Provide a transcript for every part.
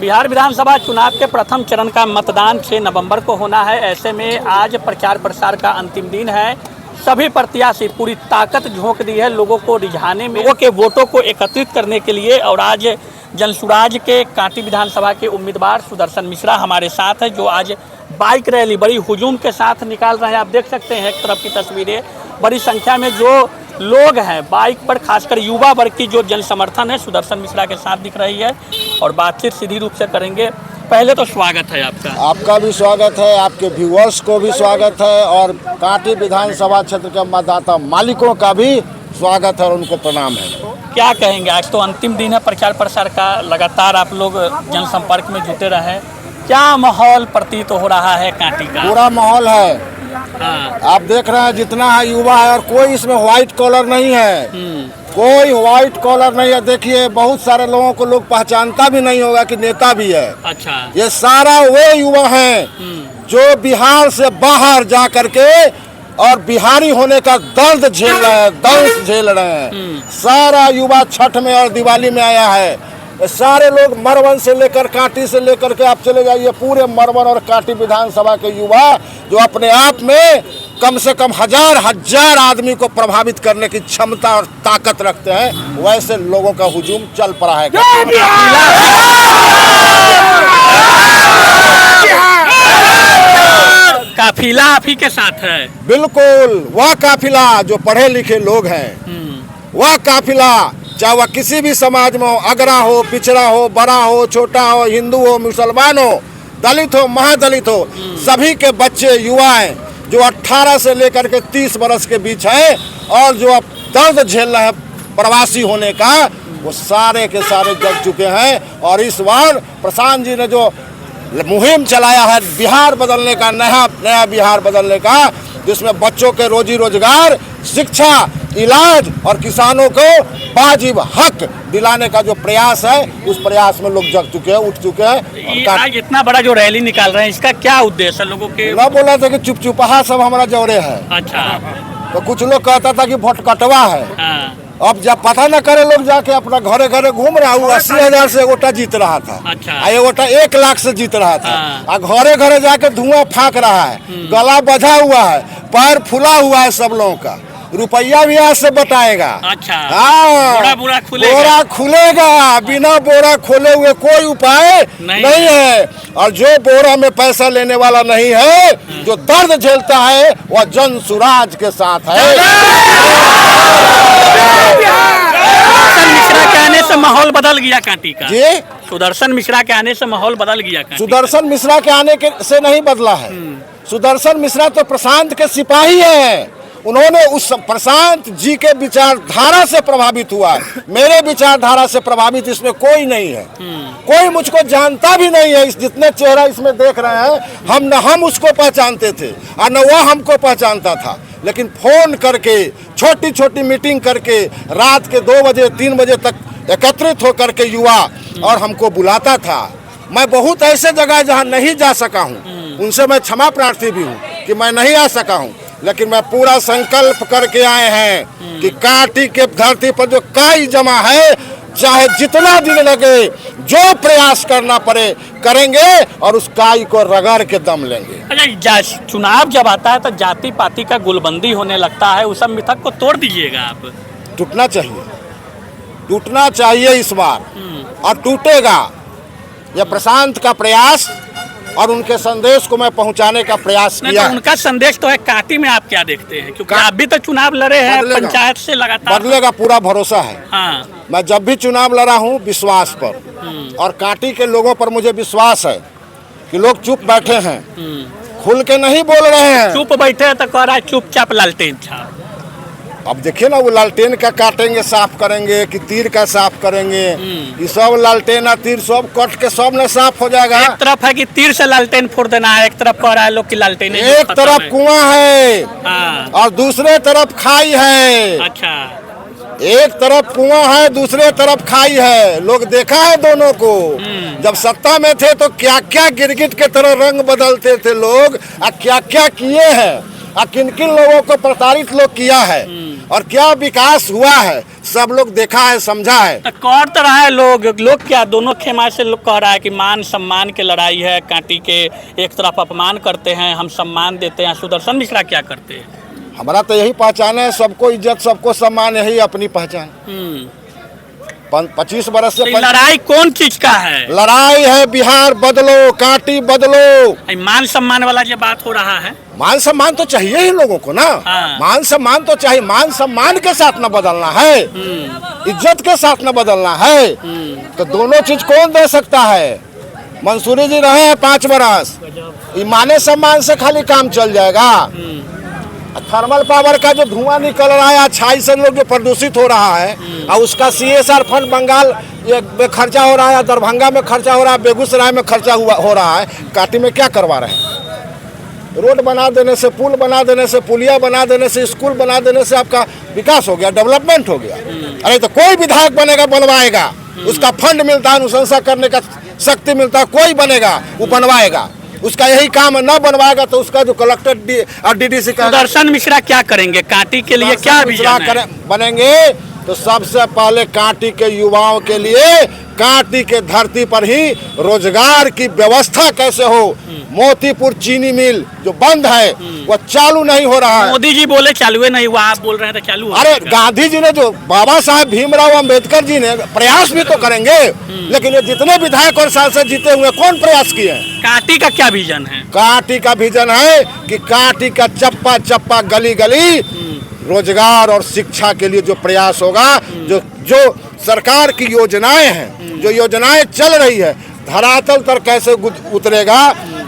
बिहार विधानसभा चुनाव के प्रथम चरण का मतदान 6 नवंबर को होना है। ऐसे में आज प्रचार प्रसार का अंतिम दिन है। सभी प्रत्याशी पूरी ताकत झोंक दी है लोगों को रिझाने में, लोगों के वोटों को एकत्रित करने के लिए। और आज जनसुराज के कांटी विधानसभा के उम्मीदवार सुदर्शन मिश्रा हमारे साथ है, जो आज बाइक रैली बड़ी हुजूम के साथ निकाल रहे हैं। आप देख सकते हैं एक तरफ की तस्वीरें, बड़ी संख्या में जो लोग हैं बाइक पर, खासकर युवा वर्ग की जो जन समर्थन है सुदर्शन मिश्रा के साथ दिख रही है। और बातचीत सीधी रूप से करेंगे। पहले तो स्वागत है आपका भी स्वागत है, आपके व्यूअर्स को भी स्वागत है, और कांटी विधानसभा क्षेत्र के मतदाता मालिकों का भी स्वागत है और उनको प्रणाम है। क्या कहेंगे, आज तो अंतिम दिन है प्रचार प्रसार का, लगातार आप लोग जनसंपर्क में जुटे रहे, क्या माहौल प्रतीत हो रहा है कांटी का? पूरा माहौल है। आप देख रहे हैं जितना है युवा है, और कोई इसमें व्हाइट कॉलर नहीं है, कोई व्हाइट कॉलर नहीं है। देखिए बहुत सारे लोगों को लोग पहचानता भी नहीं होगा कि नेता भी है। अच्छा, ये सारा वो युवा हैं जो बिहार से बाहर जा करके और बिहारी होने का दर्द झेल रहे हैं, दर्द झेल रहे हैं। सारा युवा छठ में और दिवाली में आया है। सारे लोग मरवन से लेकर कांटी से लेकर के आप चले जाइए, पूरे मरवन और कांटी विधानसभा के युवा जो अपने आप में कम से कम हजार आदमी को प्रभावित करने की क्षमता और ताकत रखते हैं, वैसे लोगों का हुजूम चल पड़ा है। काफिला आप ही के साथ है? बिल्कुल, वह काफिला जो पढ़े लिखे लोग हैं, वह काफिला चाहे वह किसी भी समाज में हो, अगरा हो, पिछड़ा हो, बड़ा हो, छोटा हो, हिंदू हो, मुसलमान हो, दलित हो, महादलित हो, सभी के बच्चे युवाएं जो 18 से लेकर के 30 वर्ष के बीच हैं और जो अब दर्द झेल रहे हैं प्रवासी होने का, वो सारे के सारे जग चुके हैं। और इस बार प्रशांत जी ने जो मुहिम चलाया है बिहार बदलने का, नया बिहार बदलने का, जिसमें बच्चों के रोजी रोजगार, शिक्षा, इलाज और किसानों को वाजिब हक दिलाने का जो प्रयास है, उस प्रयास में लोग जग चुके हैं, उठ चुके हैं। आज इतना बड़ा जो रैली निकाल रहे हैं, इसका क्या उद्देश्य है लोगों के? ना बोला था कि चुपचुपहा सब हमारा जौरे है। अच्छा, तो कुछ लोग कहता था कि वोट कटवा है। अब जब पता न करे लोग जाके अपना घरे घरे घूम रहा हूँ, 80,000 से एगोटा जीत रहा था। अच्छा, एगोटा 1 लाख से जीत रहा था। और घरे घरे जाके धुआं फाँक रहा है, गला बधा हुआ है, पैर फूला हुआ है सब लोगों का। रुपया भी आज से बताएगा। अच्छा, हाँ, बोरा खुलेगा, बिना बोरा खोले हुए कोई उपाय नहीं है। और जो बोरा में पैसा लेने वाला नहीं है, जो दर्द झेलता है, वह जनसुराज के साथ है। सुदर्शन मिश्रा के आने से माहौल बदल गया कांटी का जी। सुदर्शन मिश्रा के आने से माहौल बदल गया कांटी। सुदर्शन मिश्रा के आने से नहीं बदला है। सुदर्शन मिश्रा तो प्रशांत के सिपाही हैं। उन्होंने उस प्रशांत जी के विचारधारा से प्रभावित हुआ। मेरे विचारधारा से प्रभावित इसमें कोई नहीं है। कोई मुझको जानता भी नहीं है। इस जितने चेहरा इसमें देख रहे हैं, हम उसको पहचानते थे और न वह हमको पहचानता था। लेकिन फोन करके, छोटी छोटी मीटिंग करके, रात के 2 बजे 3 बजे तक एकत्रित होकर के युवा और हमको बुलाता था। मैं बहुत ऐसे जगह जहाँ नहीं जा सका हूँ, उनसे मैं क्षमा प्रार्थी भी हूँ कि मैं नहीं आ सका हूँ। लेकिन मैं पूरा संकल्प करके आए हैं कि कांटी के धरती पर जो काई जमा है, चाहे जितना दिन लगे, जो प्रयास करना पड़े करेंगे और उस काई को रगड़ के दम लेंगे। अच्छा, चुनाव जब आता है तो जाति पाति का गुलबंदी होने लगता है, उस सब मिथक को तोड़ दीजिएगा आप। टूटना चाहिए, टूटना चाहिए इस बार, और टूटेगा। यह प्रशांत का प्रयास और उनके संदेश को मैं पहुंचाने का प्रयास किया। तो उनका संदेश तो है। कांटी में आप क्या देखते हैं, क्योंकि आप भी तो चुनाव लड़े हैं पंचायत से लगातार? बदलेगा, पूरा भरोसा है। हाँ, मैं जब भी चुनाव लड़ा हूं विश्वास पर, और कांटी के लोगों पर मुझे विश्वास है कि लोग चुप बैठे हैं, खुल के नहीं बोल रहे हैं। चुप बैठे हैं तो कह रहा है चुपचाप लालटेन छाप। अब देखिए ना, वो लालटेन का काटेंगे, साफ करेंगे कि तीर का साफ करेंगे? ये सब लालटेन और तीर सब कट के सब न साफ हो जाएगा। एक तरफ है कि तीर से लालटेन फोड़ देना है, एक तरफ कह रहा है लोग की लालटेन, एक तरफ कुआं है और दूसरे तरफ खाई है। अच्छा, एक तरफ कुआं है, दूसरे तरफ खाई है। लोग देखा है दोनों को। जब सत्ता में थे तो क्या क्या गिरगिट के तरह रंग बदलते थे लोग, और क्या क्या किए हैं, और किन किन लोगों को प्रताड़ित लोग किया है, और क्या विकास हुआ है, सब लोग देखा है, समझा है। तो कह तो रहा है लोग क्या दोनों खेमा से लोग कह रहा है कि मान सम्मान के लड़ाई है, कांटी के एक तरफ अपमान करते हैं, हम सम्मान देते हैं। सुदर्शन मिश्रा क्या करते हैं? हमारा तो यही पहचान है, सबको इज्जत सबको सम्मान, यही अपनी पहचान। 25 बरस से लड़ाई कौन चीज का है? लड़ाई है बिहार बदलो, कांटी बदलो। मान सम्मान वाला जो बात हो रहा है, मान सम्मान तो चाहिए ही लोगों को ना। हाँ। मान सम्मान तो चाहिए, मान सम्मान के साथ न बदलना है, इज्जत के साथ न बदलना है। तो दोनों चीज कौन दे सकता है? मंसूरी जी रहे हैं 5 बरस, माने सम्मान से खाली काम चल जाएगा? थर्मल पावर का जो धुआं निकल रहा है, अच्छाई से लोग जो प्रदूषित हो रहा है, और उसका CSR फंड बंगाल में खर्चा हो रहा है, दरभंगा में खर्चा हो रहा है, बेगूसराय में खर्चा हो रहा है, कांटी में क्या करवा रहे हैं? रोड बना देने से, पुल बना देने से, पुलिया बना देने से, स्कूल बना देने से आपका विकास हो गया, डेवलपमेंट हो गया? अरे तो कोई विधायक बनेगा बनवाएगा, उसका फंड मिलता है, अनुशंसा करने का शक्ति मिलता है, कोई बनेगा वो बनवाएगा। उसका यही काम है, न बनवाएगा तो उसका जो कलेक्टर और DDC का। सुदर्शन मिश्रा क्या करेंगे कांटी के लिए, क्या विजन बनेंगे? तो सबसे पहले कांटी के युवाओं के लिए कांटी के धरती पर ही रोजगार की व्यवस्था कैसे हो। मोतीपुर चीनी मिल जो बंद है वो चालू नहीं हो रहा है। मोदी जी बोले चालू है नहीं हुआ, आप बोल रहे हैं तो चालू हो। अरे गांधी जी ने जो, बाबा साहब भीमराव अंबेडकर जी ने प्रयास भी तो करेंगे, लेकिन ये जितने विधायक और सांसद जीते हुए कौन प्रयास किए हैं? कांटी का क्या विजन है? कांटी का विजन है कि कांटी का चप्पा चप्पा गली गली रोजगार और शिक्षा के लिए जो प्रयास होगा, जो सरकार की योजनाएं हैं, जो योजनाएं चल रही है, धरातल पर कैसे उतरेगा।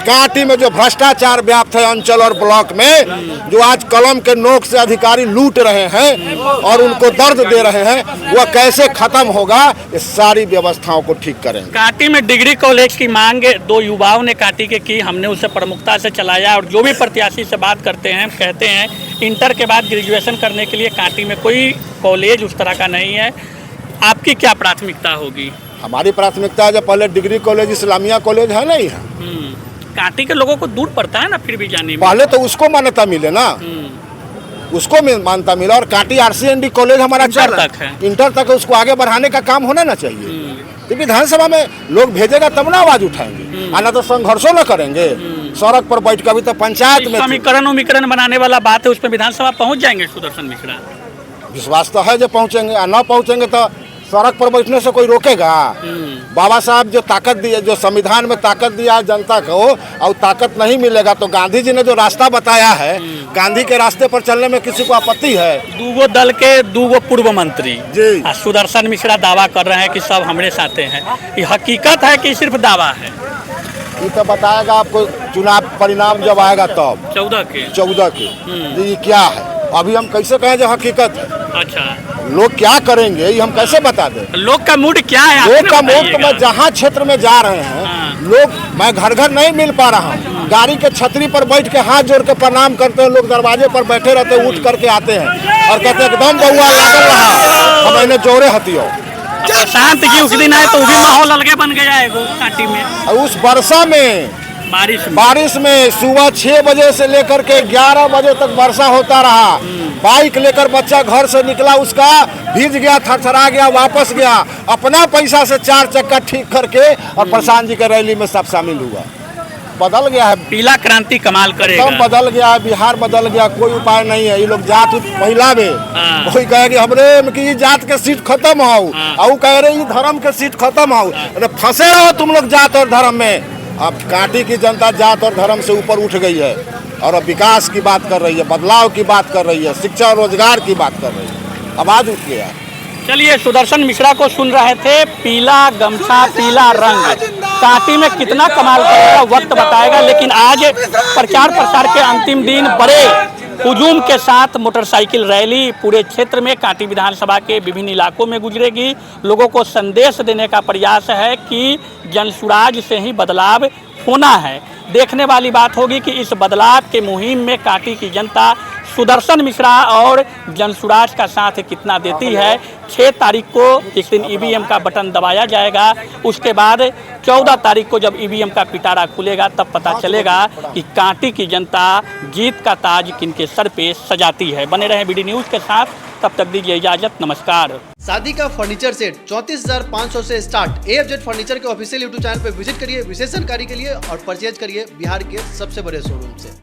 कांटी में जो भ्रष्टाचार व्याप्त है अंचल और ब्लॉक में, जो आज कलम के नोक से अधिकारी लूट रहे हैं और उनको दर्द दे रहे हैं, वह कैसे खत्म होगा, ये सारी व्यवस्थाओं को ठीक करेंगे। कांटी में डिग्री कॉलेज की मांग 2 युवाओं ने कांटी के की, हमने उसे प्रमुखता से चलाया, और जो भी प्रत्याशी से बात करते हैं कहते हैं इंटर के बाद ग्रेजुएशन करने के लिए कांटी में कोई कॉलेज उस तरह का नहीं है। आपकी क्या प्राथमिकता होगी? हमारी प्राथमिकता है जो पहले डिग्री कॉलेज, इस्लामिया कॉलेज है नहीं है, कांटी के लोगों को दूर पड़ता है ना फिर भी जाने में। पहले तो उसको मान्यता मिले ना, उसको मान्यता मिला। और कांटी RCND कॉलेज हमारा इंटर तक है, उसको आगे बढ़ाने का काम होना ना चाहिए। तो विधानसभा में लोग भेजेगा तब ना आवाज उठाएंगे, आना तो संघर्षों न करेंगे सड़क पर बैठ कर। अभी तो पंचायत में समीकरण बनाने वाला बात है, उसमें विधानसभा पहुंच जाएंगे सुदर्शन मिश्रा? विश्वास तो है जो पहुंचेंगे, और न पहुंचेंगे तो सड़क पर बैठने से कोई रोकेगा? बाबा साहब जो ताकत दिए, जो संविधान में ताकत दिया है जनता को, और ताकत नहीं मिलेगा तो गांधी जी ने जो रास्ता बताया है, गांधी के रास्ते पर चलने में किसी को आपत्ति है? 2 दल के 2 पूर्व मंत्री जी सुदर्शन मिश्रा दावा कर रहे हैं कि सब हमारे साथ हैं। ये हकीकत है कि सिर्फ दावा है? ये तो बताएगा आपको चुनाव परिणाम जब आएगा तब। 14 के ये क्या है, अभी हम कैसे कहें जो हकीकत है? अच्छा, लोग क्या करेंगे ये हम कैसे बता दें? लोग का मूड क्या है? लोग का मूड तो मैं जहाँ क्षेत्र में जा रहे हैं, लोग, मैं घर घर नहीं मिल पा रहा हूँ, गाड़ी के छतरी पर बैठ के हाथ जोड़ के प्रणाम करते हैं लोग, दरवाजे पर बैठे रहते हैं, उठ करके आते हैं और कहते हैं एकदम बउआ लागल रहा, हम इन्हें जोरे हतियो। शांत जी उस दिन आए तो वो भी माहौल अलगे बन गया है कांटी में। और उस वर्षा में, बारिश में सुबह 6 बजे से लेकर के 11 बजे तक वर्षा होता रहा। बाइक लेकर बच्चा घर से निकला, उसका भीज गया, थरथरा गया, वापस गया, अपना पैसा से 4 चक्का ठीक करके और प्रशांत जी के रैली में सब शामिल हुआ। बदल गया है, पीला क्रांति कमाल करेगा, एकदम बदल गया है, बिहार बदल गया, कोई उपाय नहीं है। ये लोग जात महिला में कोई कहे कि हमरे की जात के सीट खत्म हो, और कह रहे धर्म के सीट खत्म हो, फंसे रहो तुम लोग जात और धर्म में। अब कांटी की जनता जात और धर्म से ऊपर उठ गई है और अब विकास की बात कर रही है, बदलाव की बात कर रही है, शिक्षा और रोजगार की बात कर रही है, आवाज उठ गया। चलिए, सुदर्शन मिश्रा को सुन रहे थे। पीला गमछा, पीला रंग कांटी में कितना कमाल करेगा वक्त बताएगा, लेकिन आज प्रचार प्रसार के अंतिम दिन बड़े हुजूम के साथ मोटरसाइकिल रैली पूरे क्षेत्र में कांटी विधानसभा के विभिन्न इलाकों में गुजरेगी। लोगों को संदेश देने का प्रयास है कि जनसुराज से ही बदलाव होना है। देखने वाली बात होगी कि इस बदलाव के मुहिम में कांटी की जनता सुदर्शन मिश्रा और जनसुराज का साथ कितना देती है। 6 तारीख को इस दिन ईवीएम का बटन दबाया जाएगा। उसके बाद 14 तारीख को जब ईवीएम का पिटारा खुलेगा तब पता चलेगा कि कांटी की जनता जीत का ताज किनके सर पे सजाती है। बने रहे BD न्यूज़ के साथ, तब तक दीजिए इजाजत, नमस्कार। शादी का फर्नीचर सेट 34,500 से स्टार्ट। AFZ फर्नीचर के ऑफिशियल यूट्यूब चैनल पर विजिट करिए विशेष जानकारी के लिए और परचेज करिए बिहार के सबसे बड़े शोरूम से।